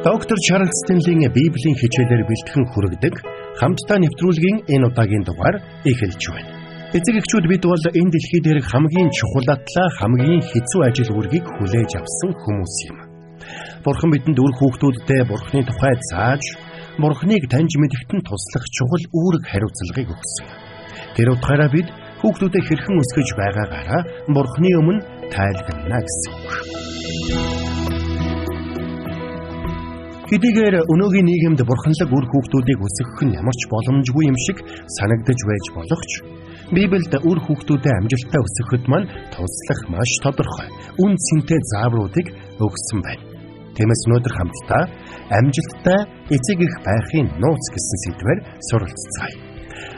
Доктор Чарлз Стенлийн Библийн хичээлээр бэлтгэн хүргэдэг хамтдаа нэвтрүүлгийн энэ удаагийн дугаар эхэлж байна. Эцэг эхчүүд бид бол энэ дэлхий дээрх хамгийн чухал атлаа, хамгийн хэцүү ажил үргийг хүлээж авсан хүмүүс юм. Бурхан бидэнд үр хүүхдүүддээ Бурханы тухай зааж, Бурханыг таньж мэдэхтэн туслах чухал үүрэг хариуцлагыг өгсөн. Тэр утгаараа бид хүүхдүүдэд хэрхэн өсгөж байгаагаараа Бурханы өмнө тайлбарна гэсэн үг. Хэдийгээр өнөөгийн нийгэмд бурханлаг үр хүүхдүүдийг өсгөх нь ямар ч боломжгүй юм шиг санагдаж байж болох ч, Библиэд үр хүүхдүүдэд амжилттай өсгөхөд маань туслах маш тодорхой, үн цэнтэй заавруудыг өгсөн байна. Тиймээс өнөөдөр хамтдаа амжилттай эцэг эх байхын нууц гэсэн сэдвээр суралцгаая.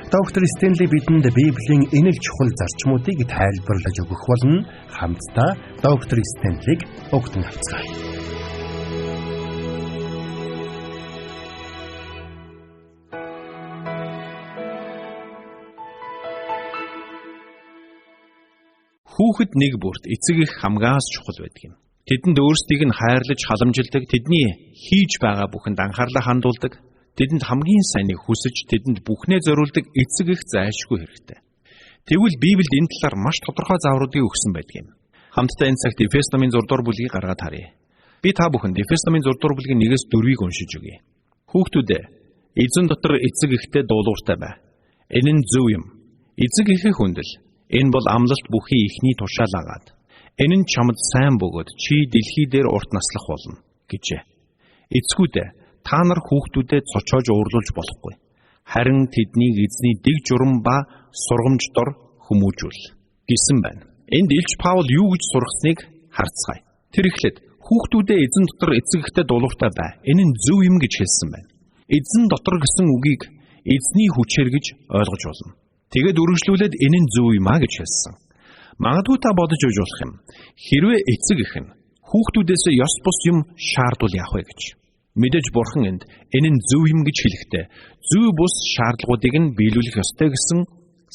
Доктор Стенли бидэнд Библийн энэ л чухал зарчмуудыг тайлбарлаж өгөх болно. Хамтдаа доктор Стенлиг огтон авцгаая. Хүүхэд нэг бүрт эцэг эх хамгаас чухал байдаг юм. Тэдэнд өөрсдийг нь хайрлаж халамжилдаг, тэдний хийж байгаа бүхэнд анхаарлаа хандуулдаг, тэдэнд хамгийн сайныг хүсэж, тэдэнд бүхнээ зориулдаг эцэг эх зайлшгүй хэрэгтэй. Тэгвэл Библиэд энэ талаар маш тодорхой заавруудыг өгсөн байдаг юм. Хамтдаа энэ цагт Эфес номын 6 дугаар бүлгийг гаргаад харъя. Би та бүхэнд Эфес номын 6 дугаар бүлгийн 1-4-ийг уншиж өгье. Хүүхдүүдээ, эзэн дотор эцэг эхтэй дуулууртай бай. Энэ нь зөв юм. Эцэг эхээ хүндэл. Энэ бол амлалт бүхий ихний тушаал агаад. Энэ нь чамд сайн бөгөөд чи дэлхий дээр урт наслах болно гэжээ. Эцгүүдээ та нар хүүхдүүдэд цочоож уурлуулж болохгүй. Харин тэднийг эзний дэг журам ба сургамж дор хүмүүжүүл гэсэн байна. Энд Илч Паул юу гэж сургасныг харцгаая. Тэр эхлээд хүүхдүүдээ эзэн дотор эцэг эхтэй дуулууртай бай. Энэ нь зөв юм гэж хэлсэн байна. Эзэн дотор гэсэн үгийг эзний хүчээр гэж ойлгож болно. Тэгээд үргэлжлүүлээд энэ нь зөв юм а гэж хэлсэн. Магадгүй та бодож өгч болох юм. Хэрвээ эцэг эх нь хүүхдүүдээс ёс бус юм шаардвал яах вэ гэж. Мэдээж бурхан энд энэ нь зөв юм гэж хэлэхдээ зөв бус шаардлагуудыг нь биелүүлэх ёстой гэсэн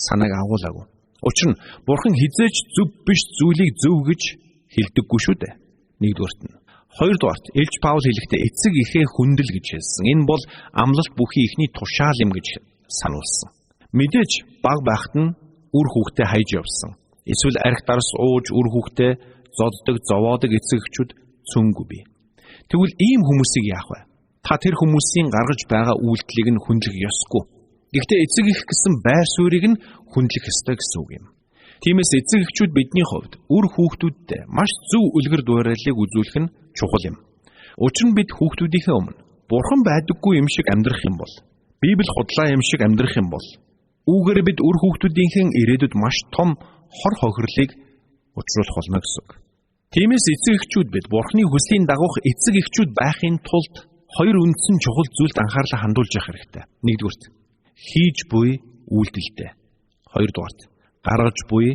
санааг агуулаагүй. Учир нь бурхан хизээч зөв биш зүйлийг зөв гэж хэлдэггүй шүү дээ. Нэгдүгээрт нь. Хоёрдугаарт Илч Паул хэлэхдээ эцэг эхээ хүндэл гэж хэлсэн. Энэ бол амлалт бүхий ихний тушаал юм гэж сануулсан. Мэдээж баг байхад нь үр хүүхдээ хайж явсан. Эсвэл арх дарс ууж үр хүүхдээ зоддог, зовоодог эцэг эхчүүд цөөнгүй бий. Тэгвэл ийм хүмүүсийг яах вэ? Та тэр хүмүүсийн гаргаж байгаа үйлдэлийг нь хүндлэх ёсгүй. Гэхдээ эцэг эх гэсэн байр суурийг нь хүндлэх ёстой гэсэн үг юм. Тиймээс эцэг эхчүүд бидний хувьд үр хүүхдүүдтэй маш зөв үлгэр дуурайлыг үзүүлэх нь чухал юм. Учир нь бид хүүхдүүдийнхээ өмнө бурхан байдаггүй юм шиг амьдрах юм бол, Библи худлаа юм шиг амьдрах юм бол, үүгээр бид үр хүүхдүүдийнхээ ирээдүйд маш том хор хохирлыг учруулах болно гэсэн үг. Тиймээс эцэг эхчүүд бид Бурханы хүслийн дагуух эцэг эхчүүд байхын тулд хоёр үндсэн чухал зүйлд анхаарлаа хандуулж явах хэрэгтэй. Нэгдүгürt хийж буй үйлдэлтэй. Хоёрдугаарт гаргаж буй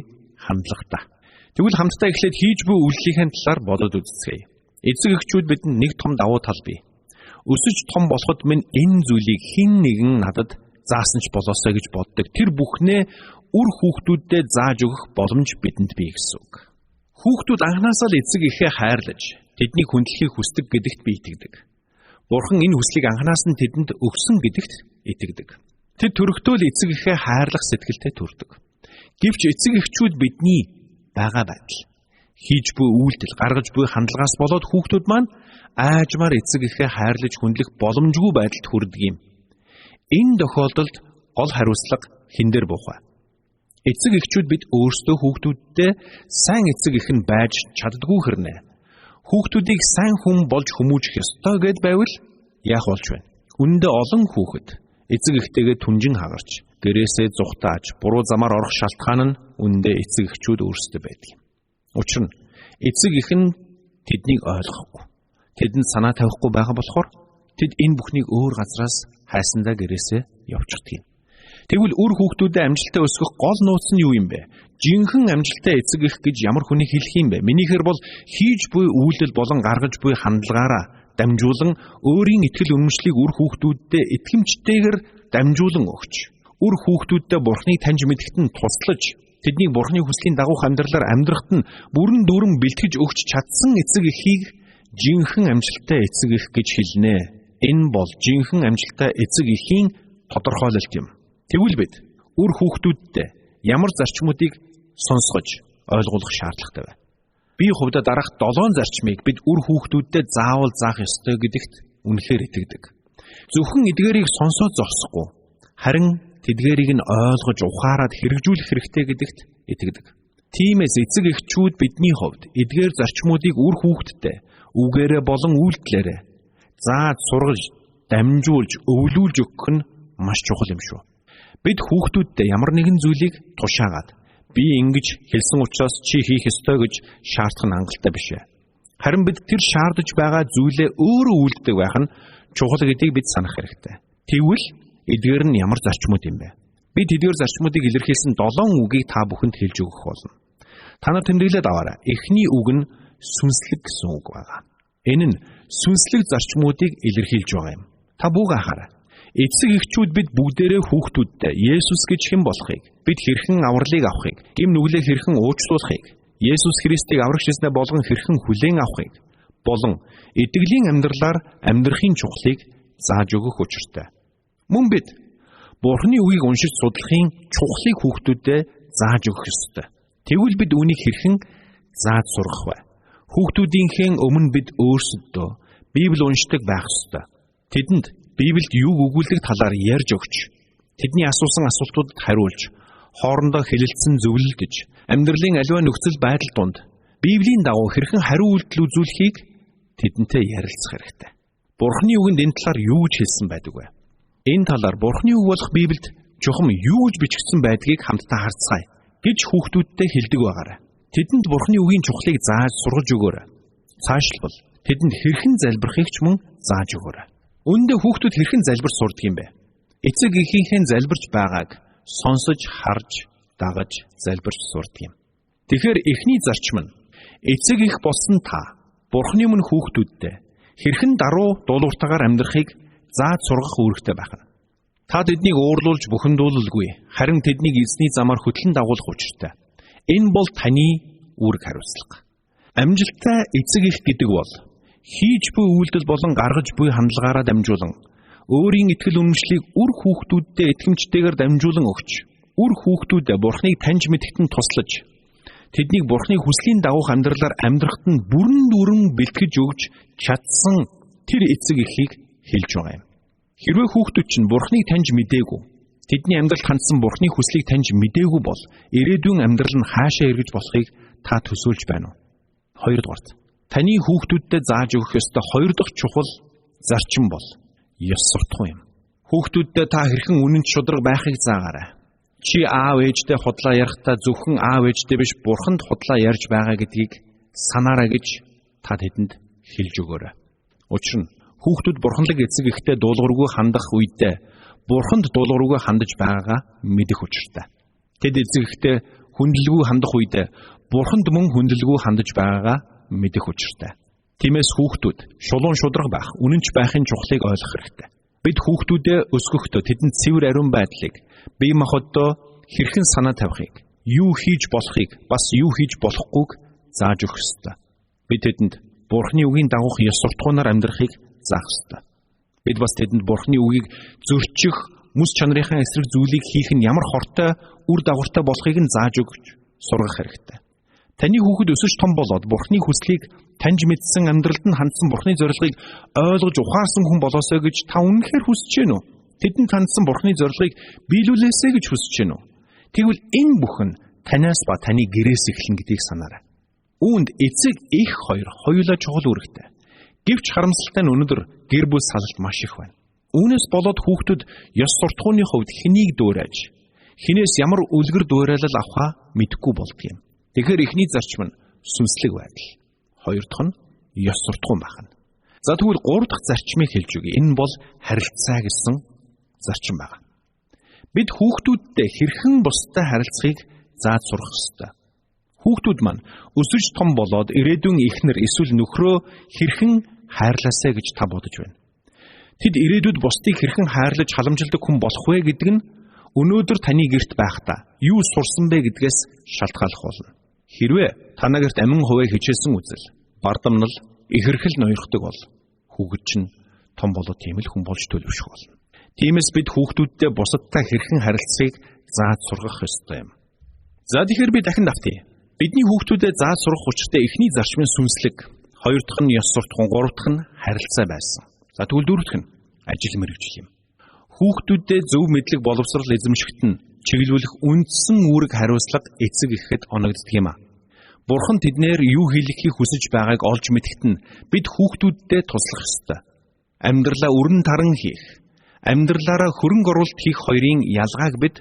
хандлагатай. Тэгвэл хамтдаа эхлээд хийж буй үйлдэлийн талаар бодоод үзцгээе. Эцэг эхчүүд бидэнд нэг том давуу тал бий. Өсөж том болоход минь энэ зүйлийг хэн нэгэн надад заасан ч болоосоо гэж боддог. Тэр бүхнээ үр хүүхдүүдэд зааж өгөх боломж бидэнд бий гэсэн үг. Хүүхдүүд анхнаасаа л эцэг эхээ хайрлаж, тэднийг хүндлэхийг хүсдэг гэдэгт би итгэдэг. Бурхан энэ хүслийг анхнаас нь тэдэнд өгсөн гэдэгт итгэдэг. Тэд төрөхдөө л эцэг эхээ хайрлах сэтгэлтэй төрдөг. Гэвч эцэг эхчүүд бидний байгаа байдал, хийж буй үйлдэл, гаргаж буй хандлагаас болоод хүүхдүүд маань аажмаар эцэг эхээ хайрлаж хүндлэх боломжгүй байдалд хүрдэг юм. Энэ тохиолдолд гол хариуцлага хэн дээр буух вэ? Эцэг эхчүүд бид өөрсдөө хүүхдүүдтэй сайн эцэг эх нь байж чаддгүй хэрнээ. Хүүхдүүдийг сайн хүн болж хүмүүжих ёстой гэд байвал яах болж байна? Үндэ олон хүүхэд эцэг эхтэйгээ түнжин хагарч, гэрээсээ зүхтааж, буруу замаар орох шалтгаан нь үндэ эцэг эхчүүд өөрсдөө байдаг юм. Учир нь эцэг эх нь тэднийг ойлгохгүй. Тэдэнд санаа тавихгүй байгаа болохоор тэд энэ бүхнийг өөр газраас хайсандаа гэрээсээ явчихдаг юм. Тэгвэл үр хүүхдүүдэд амжилттай өсгөх гол нууц нь юу юм бэ? Жинхэнэ амжилттай эцэг эх гэж ямар хүнийг хэлэх юм бэ? Минийхэр бол хийж буй үйлдэл болон гаргаж буй хандлагаараа дамжуулан өөрийн итгэл үнэмшлийг үр хүүхдүүдэд итгэмжтэйгээр дамжуулан өгч, үр хүүхдүүдэд Бурханыг таньж мэдэхт нь туслаж, тэднийг Бурханы хүслийн дагуух амьдралаар амьдрахад нь бүрэн дүүрэн бэлтгэж өгч чадсан эцэг эхийг жинхэнэ амжилттай эцэг эх гэж хэлнэ. Энэ бол жинхэнэ амжилттай эцэг эхийн тодорхойлолт юм. Тэгвэл бид үр хүүхдүүдтэй ямар зарчмуудыг сонсгож ойлгуулах шаардлагатай вэ? Би хувьдаа дараах 7 зарчмыг бид үр хүүхдүүдэд заавал заах ёстой гэдэгт үнэхээр итгэдэг. Зөвхөн эдгээрийг сонсоод зогсохгүй, харин тэдгээрийг нь ойлгож ухаарад хэрэгжүүлэх хэрэгтэй гэдэгт итгэдэг. Тиймээс эцэг эхчүүд бидний хувьд эдгээр зарчмуудыг үр хүүхдтэй үгээрээ болон үйлдэлээрээ зааж сургаж, дамжуулж, өвлүүлж өгөх нь маш чухал юм шүү. Бид хүүхдүүдтэй ямар нэгэн зүйлийг тушаагаад би ингэж хэлсэн учраас чи хийх ёстой гэж шаардах нь хангалттай биш ээ. Харин бид тэр шаардаж байгаа зүйлээ өөрөө үйлддэг байх нь чухал гэдгийг бид санах хэрэгтэй. Тэгвэл эдгээр нь ямар зарчмууд юм бэ? Бид эдгээр зарчмуудыг илэрхийлсэн 7 үгийг та бүхэнд хэлж өгөх болно. Та нар тэмдэглээд аваарай. Эхний үг нь сүнслэг гэсэн үг байна. Энэ нь сүнслэг зарчмуудыг илэрхийлж байгаа юм. Та бүгд анхаарай. Эцэг эхчүүд бид бүгдээрээ хүүхдүүдтэй Есүс гэж хэн болохыг, бид хэрхэн авралыг авахыг, гим нүглээ хэрхэн уучлуулахыг, Есүс Христийг аврагч эзнээ болгон хэрхэн хүлээн авахыг болон итгэлийн амьдралаар амьдрахын чухлыг зааж өгөх учиртай. Мөн бид Бурхны үгийг уншиж судлахын чухлыг хүүхдүүдэд зааж өгөх ёстой. Тэгвэл бид үүнийг хэрхэн зааж сурах вэ? Хүүхдүүдийнхээ өмнө бид өөрсдөө Библи уншдаг байх ёстой. Тэдэнд Библиэд юуг өгүүлдэг талаар ярьж өгч, тэдний асуусан асуултуудад хариулж, хоорондоо хэлэлцэн зөвлөлдөж, амьдралын аливаа нөхцөл байдал донд Библийн дагуу хэрхэн хариу үйлдэл үзүүлэхийг тэдэнтэй ярилцах хэрэгтэй. Бурхны үгэнд энэ талаар юу гэж хэлсэн байдаг вэ? Энэ талаар Бурхны үг болох Библиэд чухам юу гэж бичигдсэн байдгийг хамтдаа харцгаая гэж хүүхдүүдтэй хэлдэг байгаарай. Тэдэнд Бурхны үгийн чухлыг зааж сургаж өгөөрэй. Цаашлбал тэдэнд хэрхэн залбирахыг ч мөн зааж өгөөрэй. Үүндээ хүүхдүүд хэрхэн залбирч сурдаг юм бэ? Эцэг эхийнхээ залбирч байгааг сонсож, харж, дагаж залбирч сурдаг юм. Тэгэхээр эхний зарчим нь эцэг эх болсон та Бурхны өмнө хүүхдүүдтэй хэрхэн даруй дуулууртаагаар амьдрахыг зааж сургах үүрэгтэй байх нь. Та тэднийг уурлуулж бухимдуулалгүй, харин тэднийг эзний замаар хөтлөн дагуулах учиртай. Энэ бол таны үүрэг хариуцлага. Амжилттай эцэг эх гэдэг бол хийж буй үйлдэл болон гаргаж буй хандлагаараа дамжуулан өөрийн итгэл үнэмшлийг үр хүүхдүүддээ итгэмжтэйгээр дамжуулан өгч, үр хүүхдүүдэд Бурхныг таньж мэдхэд нь туслаж, тэднийг Бурхны хүслийн дагуух амьдралаар амьдрахад нь бүрэн дүүрэн бэлтгэж өгч чадсан тэр эцэг эхийг хэлж байгаа юм. Хэрвээ хүүхдүүд чинь Бурхныг таньж мэдээгүй, тэдний амьдралд хандсан Бурхны хүслийг таньж мэдээгүй бол ирээдүйн амьдрал нь хаашаа эргэж болохыг та төсөөлж байна уу? Хоёрдугаарт, таны хүүхдүүдэд зааж өгөх ёстой 2 дахь чухал зарчим бол ёс суртахуун юм. Хүүхдүүдэд та хэрхэн үнэнч шударга байхыг заагаарай. Чи аав ээжтэй худлаа ярихдаа зөвхөн аав ээжтэй биш Бурханд худлаа ярьж байгаа гэдгийг санаарай гэж та тэдэнд хэлж өгөөрэй. Учир нь хүүхдүүд бурханлаг эцэг эхтэй дуулуургүй хандах үедээ Бурханд дуулуургүй хандаж байгаагаа мэдэх учиртай. Тэд эцэг эхтэй хүндлэлгүй хандах үедээ Бурханд мөн хүндлэлгүй хандаж байгаагаа мэдэх учиртай. Тиймээс хүүхдүүд шулуун шударга байх, үнэнч байхын чухлыг ойлгох хэрэгтэй. Бид хүүхдүүдээ өсгөхдөө тэдэнд цэвэр ариун байдлыг, бие махбодоо хэрхэн санаа тавихыг, юу хийж болохыг, бас юу хийж болохгүйг зааж өгөх ёстой. Бид тэдэнд Бурхны үгийн дагуух ёс суртахуунаар амьдрахыг заах ёстой. Бид бас тэдэнд Бурхны үгийг зөрчих, мэс чанарынхаа эсрэг зүйлийг хийх нь ямар хортой, үр дагавартай болохыг нь зааж өгч сургах хэрэгтэй. Таны хүүхэд өсөж том болоод Бурхны хүслийг таньж мэдсэн, амьдралд нь хандсан Бурхны зорилгыг ойлгож ухаарсан хүн болоосой гэж та үнэнхээр хүсэж байна уу? Тэдэнд хандсан Бурхны зорилгыг биелүүлээсэй гэж хүсэж байна уу? Тэгвэл энэ бүхэн танаас ба таны гэрээс эхэлнэ гэдгийг санаарай. Үүнд эцэг эх хоёр хоёулаа чухал үүрэгтэй. Гэвч харамсалтай нь өнөөдөр гэр бүл салалт маш их байна. Үүнээс болоод хүүхдүүд ёс суртахууны хувьд хэнийг дуурайж, хинээс ямар үлгэр дуурайлал авахаа мэдэхгүй болдго юм. Тэгэхээр эхний зарчим нь сүнслэг байдал. Хоёр дахь нь ёс суртахуун байна. За тэгвэл 3 дахь зарчмыг хэлж өгье. Энэ бол харилцаа гэсэн зарчим байна. Бид хүүхдүүдтэй хэрхэн бусдад харилцахыг зааж сурах ёстой. Хүүхдүүд маань өсөж том болоод ирээдүйн эхнэр эсвэл нөхрөө хэрхэн хайрлаасай гэж та бодож байна. Тэд ирээдүйд бусдыг хэрхэн хайрлаж халамжилдаг хүн болох вэ гэдэг нь өнөөдөр таны гэрт байхдаа юу сурсан бэ гэдгээс шалтгааллах болно. Хэрвээ танаа гэрт амин хуваа хичээсэн үзэл, бардамнал, ихэрхэл ноёрхдог бол хүүхэд чинь том болоод тийм л хүн болж төлөвшөх болно. Тиймээс бид хүүхдүүдтэй бусадтай хэрхэн харилцахыг зааж сургах ёстой юм. За тэгэхээр би дахин давтъя. Бидний хүүхдүүдэд зааж сургах учиртай эхний зарчмын сүнслэг, хоёр дахь нь ёс суртахуун, гурав дахь нь харилцаа байсан. За тэгвэл дөрөв дахь нь ажил мэргэжил юм. Хүүхдүүдэд зөв мэдлэг боловсрал эзэмшигт нь чиглүүлэх үндсэн үүрэг хариуцлага эцэг эхэд оногддог юм а. Бурхан тэднэр юу хийхийг хүсэж байгааг олж мэдэхэд нь бид хүүхдүүддээ туслах ёстой. Амьдралаа өрн таран хийх, амьдралаараа хөрөнгө оруулалт хийх хоёрын ялгааг бид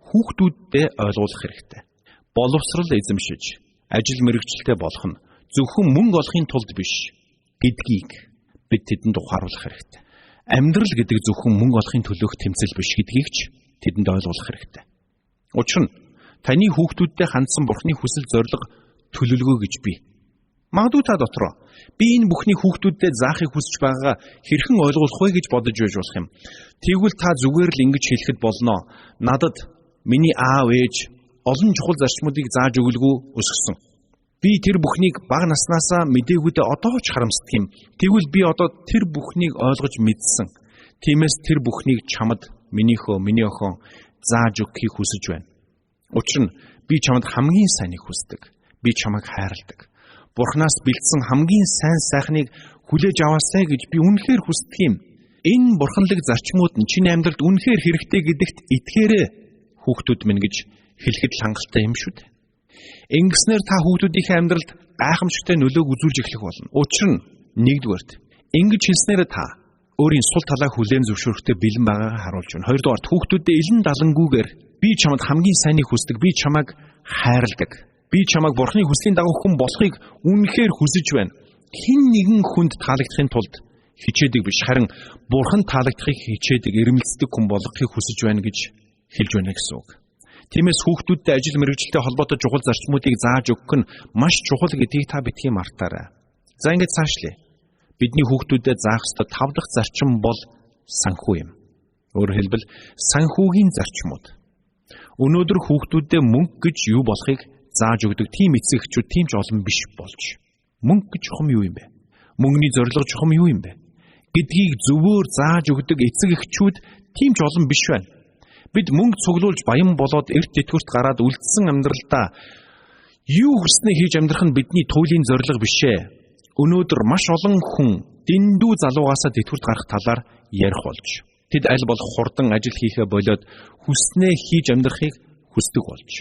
хүүхдүүддээ ойлгуулах хэрэгтэй. Боловсрал эзэмшиж, ажил мэргэжилтэй болох нь зөвхөн мөнгө олохын тулд биш гэдгийг бид тэдэнд ухааруулах хэрэгтэй. Амьдрал гэдэг зөвхөн мөнгө олохын төлөөх тэмцэл биш гэдгийг ч тэдэнд ойлгуулах хэрэгтэй. Учир нь таны хүүхдүүддээ хандсан Бурхны хүсэл зорилго төлөвлөгөө гэж бий. Магадгүй та дотроо би энэ бүхний хүүхдүүддээ заахыг хүсэж байгаагаа хэрхэн ойлгуулах вэ гэж бодож байж болох юм. Тэгвэл та зүгээр л ингэж хэлэхэд болно. Надад миний аав ээж олон чухал зарчмуудыг зааж өгөлгүй өсгсөн. Би тэр бүхнийг бага наснаасаа мдэггүйдээ одоо ч харамсдаг юм. Тэгвэл би одоо тэр бүхнийг ойлгож мэдсэн. Тиймээс тэр бүхнийг чамд миний охин зааж өгөхийг хүсэж байна. Учир нь би чамд хамгийн сайныг хүсдэг. Би чамайг хайрладаг. Бурханаас бэлдсэн хамгийн сайн сайхныг хүлээж аваасай гэж би үнэхээр хүсдэг юм. Энэ бурханлаг зарчмууд нь чиний амьдралд үнэхээр хэрэгтэй гэдэгт итгээрэй хүүхдүүд минь гэж хэлэхэд л хангалттай юм шүү дээ. Ингэснээр та хүүхдүүдийнхээ амьдралд гайхамшигтай нөлөөг үзүүлж эхлэх болно. Учир нь нэгдүгээрт ингэж хэлснээр та өөрийн сул талаа хүлээн зөвшөөрөхтэй бэлэн байгаагаа харуулж байна. Хоёрдугаарт хүүхдүүдэд илэн далангүйгээр би чамд хамгийн сайныг хүсдэг, би чамайг хайрладаг. Би чамайг Бурхны хүслийн дагуу хүн болохыг үнэхээр хүсэж байна. Хэн нэгэн хүнд таалагдахын тулд хичээдэг биш, харин Бурхан таалагдахыг хичээдэг, эрмэлздэг хүн болгохыг хүсэж байна гэж хэлж байна гэсэн үг. Тиймээс хүүхдүүдтэй ажил мэргэжилтэй холбоотой чухал зарчмуудыг зааж өгөх нь маш чухал гэдгийг та битгий мартаарай. За ингэж цаашлие. Бидний хүүхдүүдэд заах ёстой 5 дахь зарчим бол санхүү юм. Өөрөөр хэлбэл санхүүгийн зарчмууд. Өнөөдөр хүүхдүүдэд мөнгө гэж юу болохыг зааж өгдөг тийм эцэг эхчүүд тийм ч олон биш болж. Мөнгө гэж чухам юу юм бэ? Мөнгөний зорилго чухам юу юм бэ? Гэдгийг зөвөр зааж өгдөг эцэг эхчүүд тийм ч олон биш байна. Бид мөнгө цуглуулж баян болоод эрт тэтгэврт гараад үлдсэн амьдралдаа юу хүснээ хийж амьдрах нь бидний туйлын зорилго биш ээ. Өнөөдөр маш олон хүн дэндүү залуугаасаа тэтгэврт гарах талаар ярих болж. Тэд аль болох хурдан ажил хийхээ болоод хүснээ хийж амьдрахыг хүсдэг болж.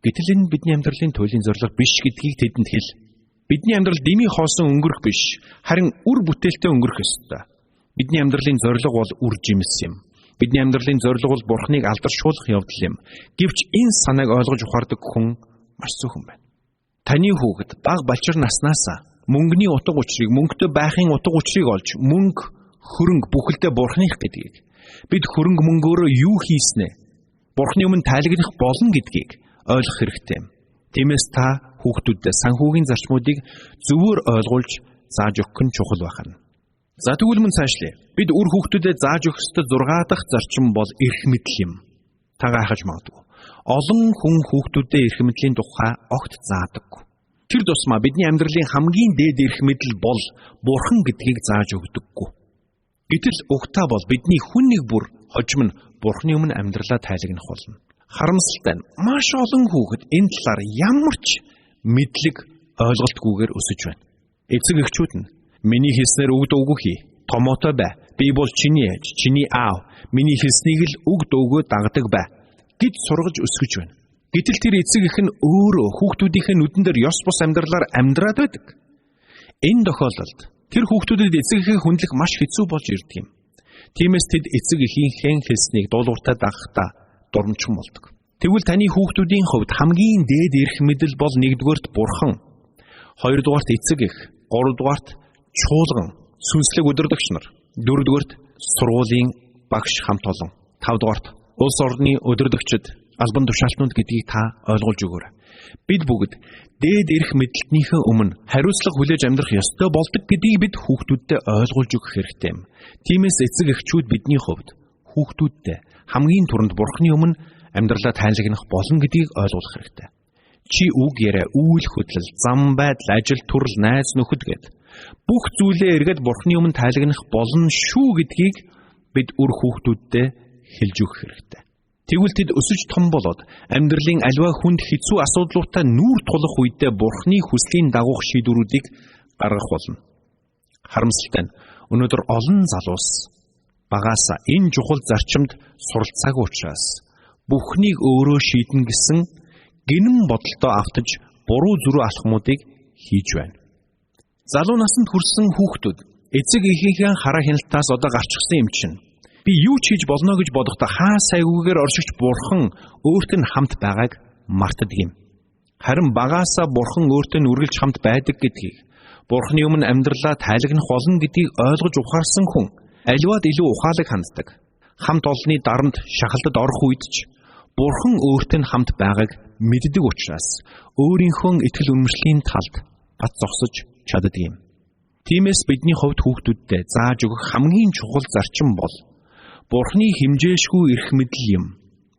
Гэтэл энэ бидний амьдралын туйлын зорилго биш гэдгийг тэдэнд хэл. Бидний амьдрал дэмий хоосон өнгөрөх биш, харин үр бүтээлтэй өнгөрөх ёстой. Бидний амьдралын зорилго бол үр жимс юм. Бидний амьдралын зорилго бол Бурхныг алдаршуулах явдал юм. Гэвч энэ санааг ойлгож ухаардаг хүн маш цөөхөн байна. Таны хүүхэд бага балчир наснаасаа мөнгөний утга учирыг, мөнгөтэй байхын утга учирыг олж, мөнгө, хөрөнгө бүхэлдээ Бурхных гэдгийг, бид хөрөнгө мөнгөөрөө юу хийснэ, Бурхны өмнө тайлгнах болно гэдгийг ойлгох хэрэгтэй юм. Тиймээс та хүүхдүүдэд санхүүгийн зарчмуудыг зөвөр ойлгуулж зааж өгөх нь чухал байна. За тэгвэл мөн цаашлие. Бид үр хүүхдүүдэд зааж өгөх ёстой 6 дахь зарчим бол эрх мэдэл юм. Та гайхаж магадгүй. Олон хүн хүүхдүүдэд эрх мэдлийн тухай огт заадаг. Тэр тусмаа бидний амьдралын хамгийн дээд эрх мэдэл бол Бурхан гэдгийг зааж өгдөггүй. Гэтэл угтаа бол бидний хүн нэг бүр хожим нь Бурханы өмнө амьдралаа тайлагнах болно. Харамсалтай нь маш олон хүүхэд энэ талаар ямар ч мэдлэг ойлголтгүйгээр өсөж байна. Эцэг эхчүүд нь миний хэлснээр үг дуугүй хий. Томоотой бай. Би бол чиний ээж, чиний аав. Миний хэлснийг л үг дуугүй дагдаг бай гэж сургаж өсгөж байна. Гэтэл тэр эцэг эх нь өөрөө хүүхдүүдийнхээ нүдэн дээр ёс бус амьдралаар амьдраад байдаг. Энэ тохиолдолд тэр хүүхдүүдэд эцэг эхээ хүндлэх маш хэцүү болж ирдэг юм. Тиймээс тэд эцэг эхийнхээ хэлснийг дуулууртай дагахтаа дурамчин болдог. Тэгвэл таны хүүхдүүдийн хувьд хамгийн дээд эрх мэдэл бол 1-р Бурхан, 2-р эцэг эх, 3-р чуулган, сүнслэг удирдагч нар, 4-р сургуулийн багш хамт олон, 5-р улс орны удирдагчид, албан тушаалтнууд гэдгийг та ойлгуулж өгөөрэй. Бид бүгд дээд эрх мэдэлтнийхээ өмнө хариуцлага хүлээж амьдрах ёстой болдог гэдгийг бид хүүхдүүддээ ойлгуулж өгөх хэрэгтэй юм. Тиймээс эцэг эхчүүд бидний хувьд хүүхдүүддээ хамгийн түрүүнд Бурханы өмнө амьдралаа тайлагнах болно гэдгийг ойлгуулах хэрэгтэй. Чи үг яриа, үйл хөдлөл, зам байдал, ажил төрөл, найз нөхөд гэд Бүх зүйлээ эргээд Бурхны өмнө тайлагнах болно шүү гэдгийг бид үр хүүхдүүддээ хэлж өгөх хэрэгтэй. Тэгвэл тэд өсөж том болоод амьдралын аливаа хүнд хэцүү асуудлуудтай нүүр тулах үедээ Бурхны хүслийн дагуух шийдвэрүүдийг гаргах болно. Харамсалтай нь өнөөдөр олон залуус багаасаа энэ чухал зарчимд суралцаагүй учраас бүхнийг өөрөө шийднэ гэсэн гинэн бодолтой автаж буруу зөрүү алхмуудыг хийж байна. Залуу наснд хүрсэн хүүхдүүд эцэг эхийнхээ хараа хяналтаас одоо гарчихсан юм чинь би юу ч хийж болно гэж бодохдоо хаа сайгүйгээр оршигч Бурхан өөрт нь хамт байгааг мартдаг юм. Харин багаасаа Бурхан өөртөө үргэлж хамт байдаг гэдгийг, Бурханы өмнө амьдралаа тайлагнах болно гэдгийг ойлгож ухаарсан хүн аливаад илүү ухаалаг ханддаг. Хамт олонний дарамт шахалтад орох үед ч Бурхан өөрт нь хамт байгааг мэддэг учраас өөрийнхөө итгэл үнэмшлийн талд бат зогсож чаддаг юм. Тиймээс бидний хувьд хүүхдүүдтэй зааж өгөх хамгийн чухал зарчим бол Бурханы хэмжээшгүй эрх мэдэл юм.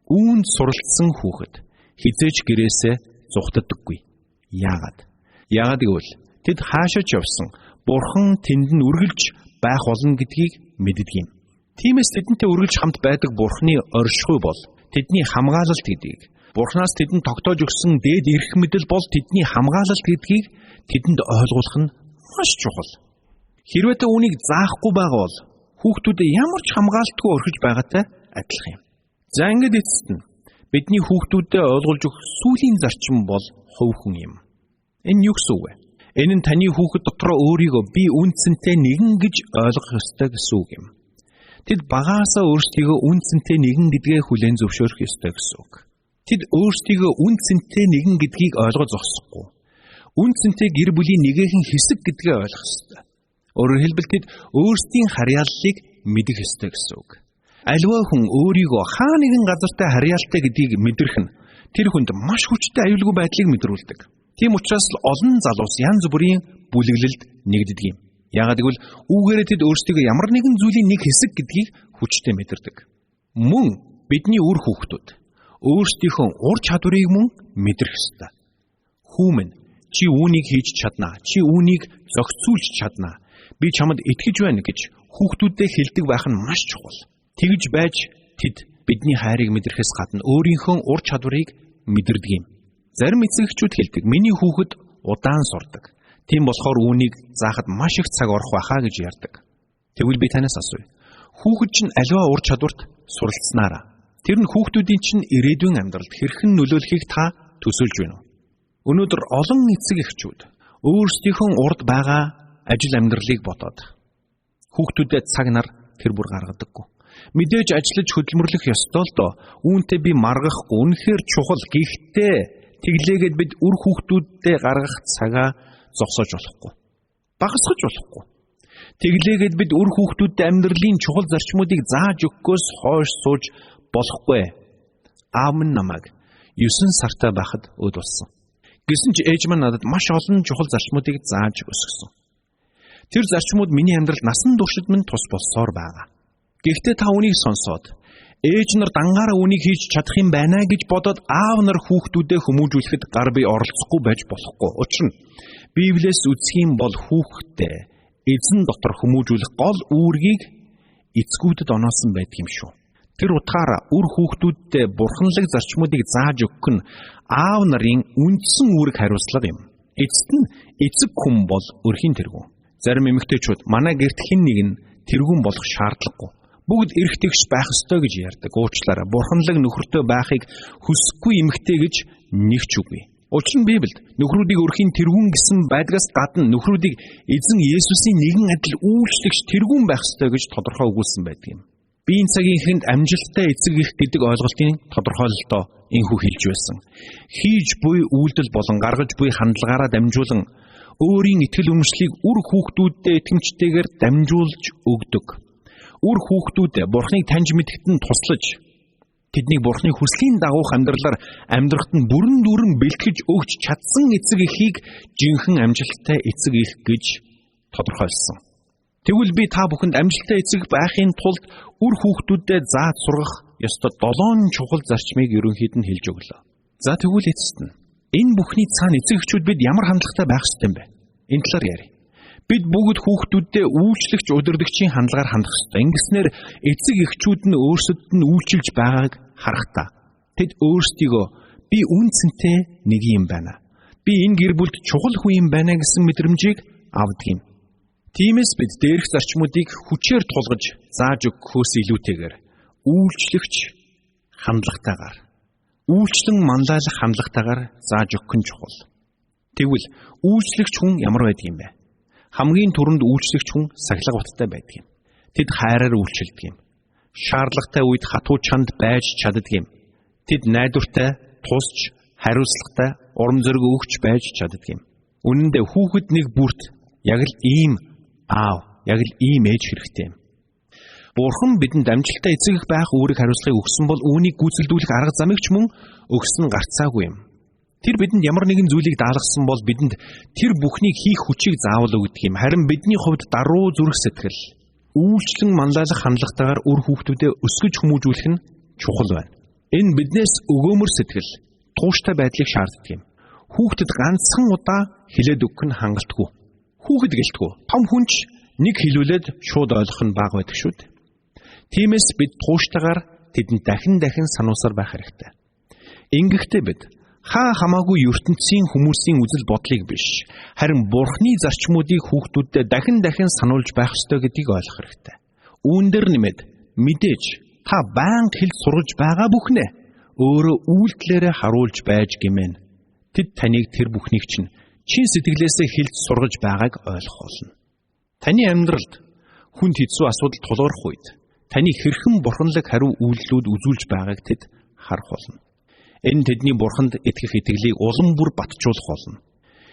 Үүнд суралцсан хүүхэд хизээж гэрээсээ зугтдаггүй. Яагаад гэвэл тэд хаашаач явсан Бурхан тэнд нь үргэлж байх болно гэдгийг мэддэг юм. Тиймээс тэдэнтэй үргэлж хамт байдаг Бурханы оршихуй бол тэдний хамгаалалт гэдгийг, Бурханаас тэдэнд тогтоож өгсөн дээд эрх мэдэл бол тэдний хамгаалалт гэдгийг тэдэнд ойлгуулах нь маш чухал. Хэрвээ та үүнийг заахгүй байгаа бол хүүхдүүдэд ямар ч хамгаалтгүй орхиж байгаатай адилхан юм. За ингээд эцэст нь бидний хүүхдүүдэд ойлгуулж өгөх сүүлийн зарчим бол хувь хүн юм. Энэ юу гэсэн үг вэ? Энэ нь таны хүүхэд дотроо өөрийгөө би үнцэнтэй нэгэн гэж ойлгох ёстой гэсэн үг юм. Тэд багаасаа өөрсдийгөө үнцэнтэй нэгэн гэдгээ хүлээн зөвшөөрөх ёстой гэсэн үг. Тэд өөрсдийгөө үнцэнтэй нэгэн гэдгийг ойлгож зогсохгүй. Үнцэнтэй гэр бүлийн нэгэн хэсэг гэдгээ ойлгох ёстой. Өөрөөр хэлбэл тэд өөрсдийн харьяаллыг мэдэх ёстой гэсэн үг. Аливаа хүн өөрийгөө хаа нэгэн газартай харьяалтай гэдгийг мэдрэх нь тэр хүнд маш хүчтэй аюулгүй байдлыг мэдрүүлдэг. Тийм учраас л олон залуус янз бүрийн бүлэглэлд нэгддэг юм. Яагаад гэвэл үүгээрээ тэд өөрсдийгөө ямар нэгэн зүйлийн нэг хэсэг гэдгийг хүчтэй мэдэрдэг. Мөн бидний үр хүүхдүүд өөрсдийнхөө ур чадварыг мөн мэдрэх ёстой. Хүүмэн чи үүнийг хийж чаднаа, чи үүнийг зохицуулж чаднаа. Би чамд итгэж байна гэж хүүхдүүдэд хэлдэг байх нь маш чухал. Тэгж байж тэд бидний хайрыг мэдрэхээс гадна өөрийнхөө ур чадварыг мэдэрдэг юм. Зарим эцэгчүүд хэлдэг, миний хүүхэд удаан сурдаг. Тийм болохоор үүнийг заахад маш их цаг орох байхаа гэж ярьдаг. Тэгвэл би танаас асууя. Хүүхэд чинь аливаа ур чадварт суралцсанаараа тэр нь хүүхдүүдийн чинь ирээдүйн амьдралд хэрхэн нөлөөлөхийг та төсөөлж байна уу? Өнөөдөр олон эцэг эхчүүд өөрсдийнхөө урд байгаа ажил амьдралыг бодоод хүүхдүүдэд цаг нар тэр бүр гаргадаггүй. Мэдээж ажиллаж хөдөлмөрлөх ёстой л доо. Үүнтэй би маргахгүй, үнэхээр чухал. Гэхдээ тэглээгээд бид үр хүүхдүүдтэй гаргах цагаа зогсоож болохгүй. Багасгаж болохгүй. Тэглээгээд бид үр хүүхдүүдтэй амьдралын чухал зарчмуудыг зааж өгөхөөс хойш сууж болохгүй. Аав минь намайг 9 сартай байхад өд болсон. Гэсэн ч ээж маань надад маш олон чухал зарчмуудыг зааж өсгсөн. Тэр зарчмууд миний амьдралд насан туршид минь тус болсоор байгаа. Гэхдээ та үнийг сонсоод ээж нар дангаараа үнийг хийж чадах юм байна гэж бодоод аав нар хүүхдүүдэд хүмүүжүүлэхэд гар бие оролцохгүй байж болохгүй. Учир нь Библиэс үзэх юм бол хүүхдэд эзэн дотор хүмүүжүүлэх гол үүргийг эцгүүдэд оноосон байдаг юм шүү. Тэр утгаараа үр хүүхдүүдэд бурханлаг зарчмуудыг зааж өгөх нь аав нарын үндсэн үүрэг хариуцлага юм. Эцэст нь эцэг хүн бол өрхийн тэргүүн. Зарим эмэгтэйчүүд манай гэрт хэн нэг нь тэргүүн болох шаардлагагүй. Бүгд эрх тэгш байх ёстой гэж ярьдаг. Уучлаарай. Бурханлаг нөхөртэй байхыг хүсэхгүй эмэгтэй гэж нэг ч үгүй. Учир нь Библиэд нөхрүүдийг өрхийн тэргүүн гэсэн байдгаас гадна нөхрүүдийг эзэн Есүсийн нэгэн адил үйлчлэгч тэргүүн байх ёстой гэж тодорхой өгүүлсэн байдаг юм. Би энэ цагийн эхэнд амжилттай эцэг эх гэдэг ойлголтын тодорхойлолтоо энхүү хэлж байсан. Хийж буй үйлдэл болон гаргаж буй хандлагаараа дамжуулан өөрийн итгэл үнэмшлийг үр хүүхдүүдэд итгэмжтэйгээр дамжуулж өгдөг. Үр хүүхдүүдэд Бурхныг таньж мэдэхэд нь туслаж тэднийг Бурхны хүслийн дагуух амьдралаар амьдрахад нь бүрэн дүүрэн бэлтгэж өгч чадсан эцэг эхийг жинхэнэ амжилттай эцэг эх гэж тодорхойлсон. Тэгвэл би та бүхэнд амжилттай эцэг байхын тулд үр хүүхдүүдэд зааж сургах ёстой 7 чухал зарчмыг ерөнхийд нь хэлж өглөө. За тэгвэл эцэст нь энэ бүхний цаана эцэг эхчүүд бид ямар хандлагатай байх ёстой юм бэ? Энэ талаар ярив. Бид бүгд хүүхдүүддээ үйлчлэгч удирдагчийн хандлагаар хандах ёстой. Ингэснээр эцэг эхчүүд нь өөрсдөд нь үйлчилж байгааг харах та. Тэд өөрсдийгөө би үнцэнтэй нэг юм байна. Би энэ гэр бүлд чухал хүн юм байна гэсэн мэдрэмжийг авдаг юм. Тиймээс бид дээрх зарчмуудыг хүчээр тулгаж зааж өгөхөөс илүүтэйгээр үйлчлэгч хандлагатайгаар, үйлчлэн манлайлах хандлагатайгаар зааж өгөх нь чухал. Тэгвэл үйлчлэгч хүн ямар байдаг юм бэ? Хамгийн түрүүнд үйлчлэгч хүн сахилга баттай байдаг юм. Тэд хайраар үйлчилдэг юм. Шаардлагатай үед хатуу чанд байж чаддаг юм. Тэд найдвартай, тусч, хариуцлагатай, урам зориг өгч байж чаддаг юм. Үнэн дээр хүүхэд нэг бүрт яг л ийм аав, яг л ийм ээж хэрэгтэй юм. Бурхан бидэнд амжилттай эцэг байх үүрэг хариуцлагыг өгсөн бол үүнийг гүйцэлдүүлэх арга замыг ч мөн өгсөн гарцаагүй юм. Тэр бидэнд ямар нэгэн зүйлийг даалгасан бол бидэнд тэр бүхнийг хийх хүчийг заавал өгдөг юм. Харин бидний хувьд даруй зүрх сэтгэл, үйлчлэн манлайлах хандлагатайгаар үр хүүхдүүдэд өсгөж хүмүүжүүлэх нь чухал байна. Энэ биднээс өгөөмөр сэтгэл, тууштай байдлыг шаарддаг юм. Хүүхдэд ганцхан удаа хэлээд өгөх нь хангалтгүй. Хүүхэд гэлтгүй. Том хүнч нэг хэлүүлээд шууд ойлгох нь бага байдаг шүү дээ. Тиймээс бид тууштайгаар тэдэнд дахин сануусаар байх хэрэгтэй. Ингэхдээ бид хамаагүй ертөнцийн хүмүүсийн үзэл бодлыг биш, харин Бурхны зарчмуудыг хүүхдүүдэд дахин сануулж байх ёстой гэдгийг ойлгох хэрэгтэй. Үүн дээр нэмээд мэдээж та байнга хэлж сургаж байгаа бүхнээ өөрөө үйлдэлээрээ харуулж байж гэмээн. Тэд таныг тэр бүхнийг чинь чин сэтгэлээсээ хэлж сургаж байгааг ойлгох болно. Таны амьдралд хүнд хэцүү асуудал тулгарх үед таны хэрхэн бурханлаг хариу үйлдэлүүд үзүүлж байгааг тэд харах болно. Энэ тэдний бурханд итгэх итгэлийг улам бүр батжуулах болно.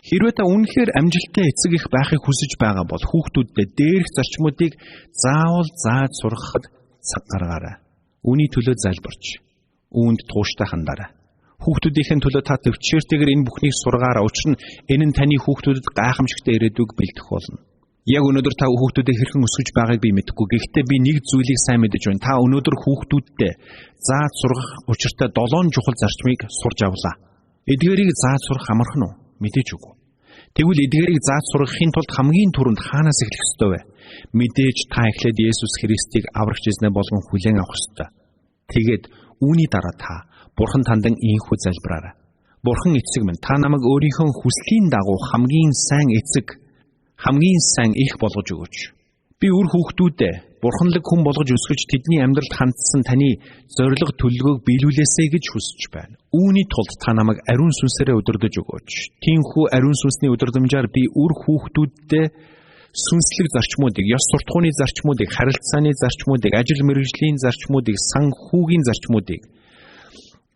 Хэрвээ та үнэхээр амжилттай эцэг эх байхыг хүсэж байгаа бол хүүхдүүдэд дээрх зарчмуудыг заавал зааж сургахад цаг гаргаарай. Үүний төлөө залбирч, үүнд тууштай хандаарай. Хүүхдүүдийн төлөө та төвчээртэйгээр энэ бүхнийг сургаарай. Учир нь энэ нь таны хүүхдүүдэд гайхамшигтай ирээдүйг бэлдэх болно. Яг өнөөдөр та хүүхдүүдээ хэрхэн өсгөж байгааг би мэдэхгүй. Гэхдээ би нэг зүйлийг сайн мэдэж байна. Та өнөөдөр хүүхдүүдтэй зааж сургах учиртай 7 чухал зарчмыг сурж авлаа. Эдгээрийг зааж сурах амархан уу? Мэдээж үгүй. Тэгвэл эдгээрийг зааж сургахын тулд хамгийн түрүүнд хаанаас эхлэх ёстой вэ? Мэдээж та эхлээд Есүс Христийг аврагч эзнээ болгон хүлээн авах ёстой. Тэгээд үүний дараа та Бурхан тандан ийхүү залбираарай. Бурхан эцэг минь, та намайг өөрийнхөө хүслийн дагуу хамгийн сайн эцэг, хамгийн сайн их болгож өгөөч. Би үр хүүхдүүдээ бурханлаг хүн болгож өсгөж тэдний амьдралд хандсан таны зориг төлөвлөгөөг биелүүлээсэй гэж хүсэж байна. Үүний тулд та намайг ариун сүнсээрээ удирдах өгөөч. Тиймхүү ариун сүнсний удирдамжаар би үр хүүхдүүддээ сүнслэг зарчмуудыг, ёс суртахууны зарчмуудыг, харилцааны зарчмуудыг, ажил мэргэжлийн зарчмуудыг, санхүүгийн зарчмуудыг,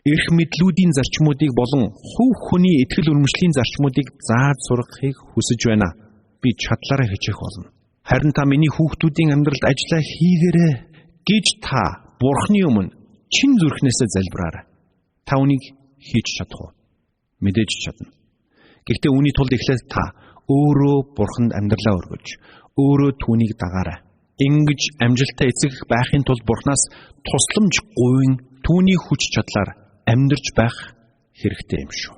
эрх мэдлүүдийн зарчмуудыг болон хувь хүний итгэл үнэмшлийн зарчмуудыг зааж сургахыг хүсэж байна. Би чадлаараа хичээх болно. Харин та миний хүүхдүүдийн амьдралд ажиллаа хийгээрэй гэж та Бурхны өмнө чин зүрхнээсээ залбираарай. Та үнийг хийж чадах уу? Мэдээж чадна. Гэхдээ үүний тулд эхлээд та өөрөө Бурханд амьдралаа өргөж, өөрөө түүнийг дагаарай. Ингэж амжилттай эцэг байхын тулд Бурханаас тусламж гуйн түүний хүч чадлаар амьдарч байх хэрэгтэй юм шүү.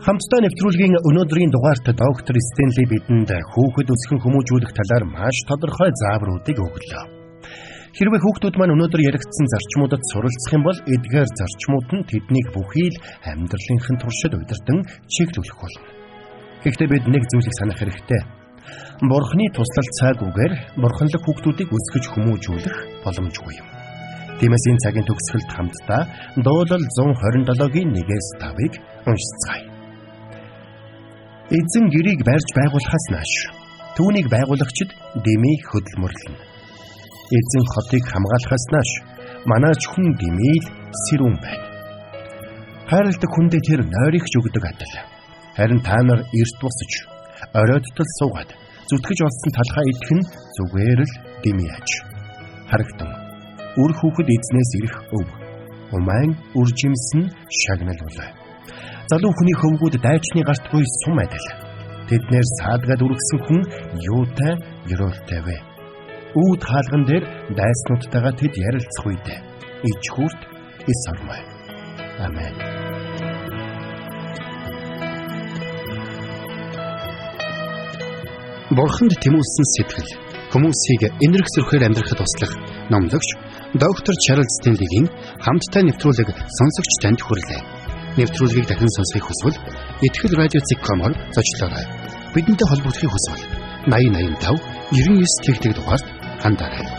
Хамтдаа нэвтрүүлгийн өнөөдрийн дугаарт доктор Стенли бидэнд хүүхэд өсгөн хүмүүжүүлэх талаар маш тодорхой заавруудыг өглөө. Хэрвээ хүүхдүүд маань өнөөдөр яригдсан зарчмуудад суралцах юм бол эдгээр зарчмууд нь тэднийг бүхий л амьдралынхын туршид удирдан чиглүүлэх болно. Гэхдээ бид нэг зүйлийг санах хэрэгтэй. Бурхны туслал цаагүйгээр бурханлаг хүүхдүүдийг өсгөж хүмүүжүүлэх боломжгүй юм. Тиймээс энэ цагийн төгсгөлд хамтдаа Дуулал 127-гийн 1-5-ыг уншицгаая. Эзэн гэрийг барьж байгуулахаас нааш түүнийг байгуулагчид дэмий хөдөлмөрлөнө. Эзэн хотыг хамгаалахаас нааш манайч хүн дэмийл сэрүүн байна. Хайрладаг хүндээ тэр нойрогч өгдөг адил. Харин та нар эрт босож оройдтол суугаад зүтгэж олсон талхаа идэх нь зүгээр л дэмий аж. Харагдан үр хүүхэд эзнээс ирэх өв. Умайн үр жимс нь шагнал улай. Залуу хүний хөвгүүд дайчны гарт буй сум адил. Тэднэр саадгаад үргэсэн хүн юутай ёроолтой вэ? Үүд хаалган дээр дайснуудтайгаа тэд ярилцах үедээ ичгүүрт эс ормой. Амен. Бурханд тэмүүлсэн сэтгэл хүмүүсийг энэрхсэрхээр амьдрахад туслах номлогч доктор Чарлз Стенлигийн хамттай нэвтрүүлэг сонсогч танд хүрлээ. Нэвтрүүлгийг дахин сонсохыг хүсвэл Итгэл радио.com-оор зочлоорой. Бидэнтэй холбогдохыг хүсвэл 8085 99 тэгтэг дугаард хандаарай.